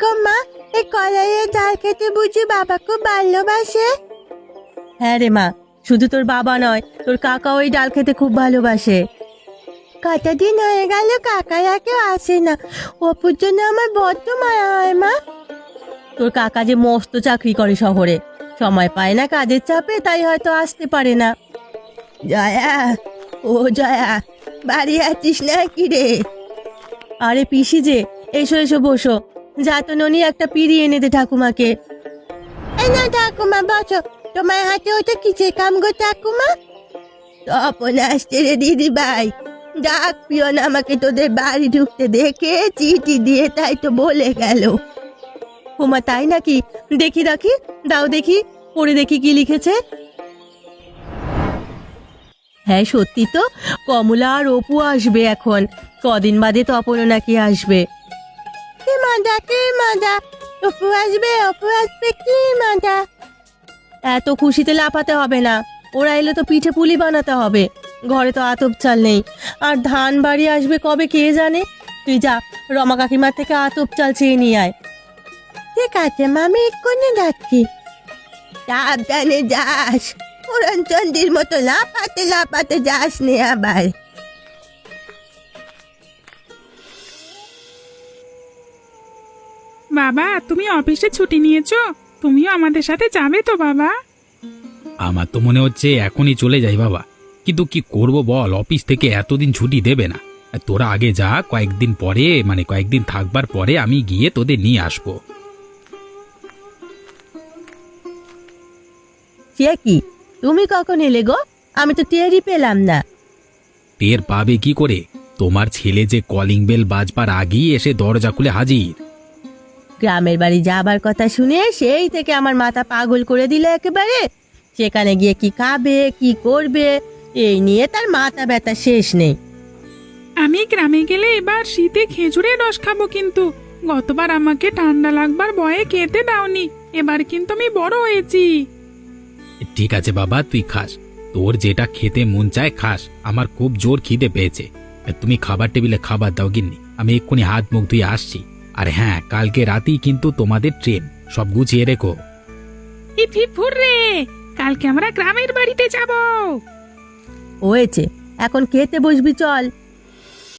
গো মা, এই কলাইয়ের ডাল খেতে বুঝি বাবা খুব ভালোবাসে? হ্যাঁ রে মা, শুধু তোর বাবা নয়, তোর কাকাও এই ডাল খেতে খুব ভালোবাসে। কতদিন হয়ে গেল কাকারা কেউ আসে না, অপুর জন্য আমার বড্ড মায়া হয় মা। তোর কাকা যে মস্ত চাকরি করে শহরে, সময় পায় না কাজের চাপে, তাই হয়তো আসতে পারে না। জয়া, ও জয়া, বাড়ি আছিস না কি রে? আরে পিসি যে, এসো এসো বসো। যা তো ননি একটা পিড়ি এনে দে ঠাকুমাকে। এই না ঠাকুমা বসো, তোমার হাতে ওটা কিসের কাম গো ঠাকুমা? তপন আসছে রে দিদি ভাই, ডাক পিয়ন আমাকে তোদের বাড়ি ঢুকতে দেখে চিঠি দিয়ে তাই তো বলে গেল। ওমা তাই নাকি? দেখি দেখি, দাও দেখি, পড়ে দেখি কি লিখেছে। হ্যাঁ সত্যি তো, কমলা আর অপু আসবে এখন, কদিন বাদে তপনও নাকি আসবে। কি মজা কি মজা, অপু আসবে অপু আসবে, কি মজা। এত খুশিতে লাফাতে হবে না, ওরা এলে তো পিঠে পুলি বানাতে হবে, ঘরে তো আতপ চাল নেই, আর ধান বাড়ি আসবে কবে কে জানে। তুই যা, রমা কাকিমার থেকে আতপ চাল চেয়ে নিয়ে আয়। ঠিক আছে মামি, এক্ষুনি যাচ্ছি। সাবধানে যাস, পুরনচন্ডির মতো লাফাতে লাফাতে যাস নে আবার। বাবা, তুমি অফিসে ছুটি নিয়েছো? তুমিও আমাদের সাথে যাবে তো বাবা? আমার তো মনে হচ্ছে এখনই চলে যাই বাবা, কিন্তু কি করব বল, অফিস থেকে এতদিন ছুটি দেবে না। আর তোরা আগে যা, কয়েকদিন পরে মানে কয়েকদিন থাকবার পরে আমি গিয়ে তোদের নিয়ে আসবো। সে কি, তুমি কখন এলে গো? আমি তো টেরই পেলাম না। টের পাবে কি করে? তোমার ছেলে যে কলিং বেল বাজবার আগেই এসে দরজা খুলে হাজির। গ্রামের বাড়ি যাবার কথা শুনে সেই থেকে আমার মাথা পাগল করে দিলে একেবারে। সেখানে গিয়ে কি খাবে কি করবে, এই নিয়ে তার মাথা ব্যথা শেষ নেই। আমি গ্রামে গেলে এবার শীতে খেজুরের রস খাবো, কিন্তু গতবার আমাকে ঠান্ডা লাগবার ভয়ে খেতে দাওনি, এবার কিন্তু আমি বড় হয়েছি। ঠিক আছে বাবা, তুই খাস, তোর যেটা খেতে মন চায় খাস, আমার খুব জোর খিদে পেয়েছে। তুমি খাবার টেবিলে খাবার দাও গিন্নি, আমি এক্ষুনি হাত মুখ ধুয়ে আসছি। আর হ্যাঁ, কালকে রাতেই কিন্তু তোমাদের ট্রেন, সব গুছিয়ে রেখো। রে, কালকে আমরা গ্রামের বাড়িতে যাব। হয়েছে, এখন খেতে বসবি চল।